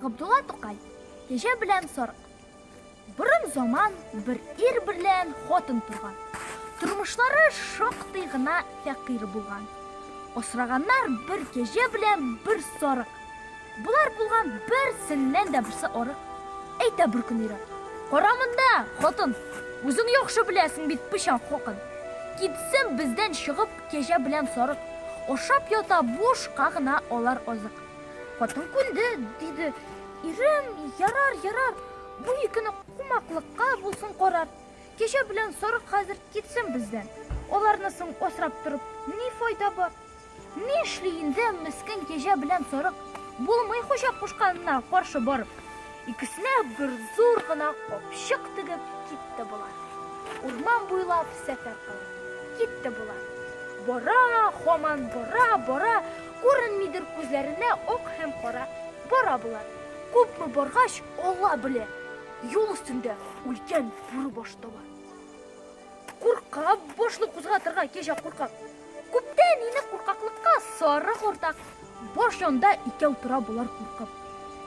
Габдулла Тукай, кеше белән сарык. Борын заман бер ир белән хатын турган. Тормышлары шактый гына фәкыйр булган. Осраганнар бер кеше белән бер сарык. Булар булган берсеннән дә берсе арык. Әйтә бер көн ире. Карамында, хатын, үзең яхшы беләсең бит пычан хакын. Китсен бездән чыгып кеше белән сарык. Ашап ята бушка гына алар азык. Хатын күнде, диде. Ирем, ярар. Бу икене кумаклыкка булсын карар. Кеше белән сарык хәзер китсен бездән. Аларны соң асрап торып, ни файда бар? Ни эшли инде мескен кеше белән сарык? Булмый хуҗа кушканына каршы барып. Икесенә бер зур гына капчык тигеп китте булар. Урман буйлап сәфәр кылып китте булар. Бара, һаман бара, күренмидер күзләренә ак һәм кара. Бара булар. Күпме баргач, Алла белә. Юл өстендә үлкән бүре башта бар. Куркак башны кузгатырга кеше куркак. Күптән инде куркаклыкка сарык уртак. Баш янда икәү тора булар куркып.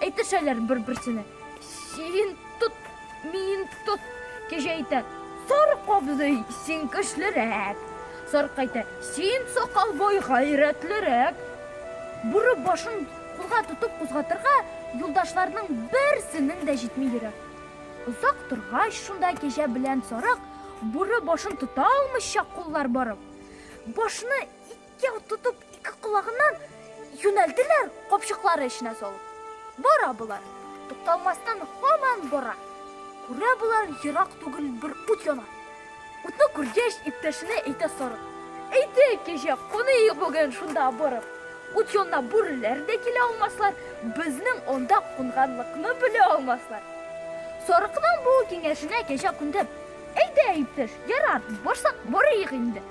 Әйтешәләр бер-берсенә. Син тот, мин тот. Кеше әйтә: "Сарык абзый, син көчлерәк." Сарык әйтә: "Син сакал бай гайрәтлерәк." Бүре башын кулга тотып кузгатырга юлдашларның берсенең дә җитми йөрәк. Узак торгач, шунда кеше белән сарык бүре башын тота алмыйча куллар барып. Башны икәү тотып ике колагыннан юнәлделәр капчыклары эченә салып. Бара булар. Тукталмастан һаман бара. Күрә булар ерак түгел бер ут яна. Утны күргәч, иптәшенә әйтә сарык: "Әйдә, кеше, куный бүген шунда барып. Ут янына бүреләр дә килә алмаслар, безнең анда кунганлыкны белә алмаслар." Сарыкның бу киңәшенә кеше күндәп: "Әйдә, иптәш, ярар, барсак барыйк инде."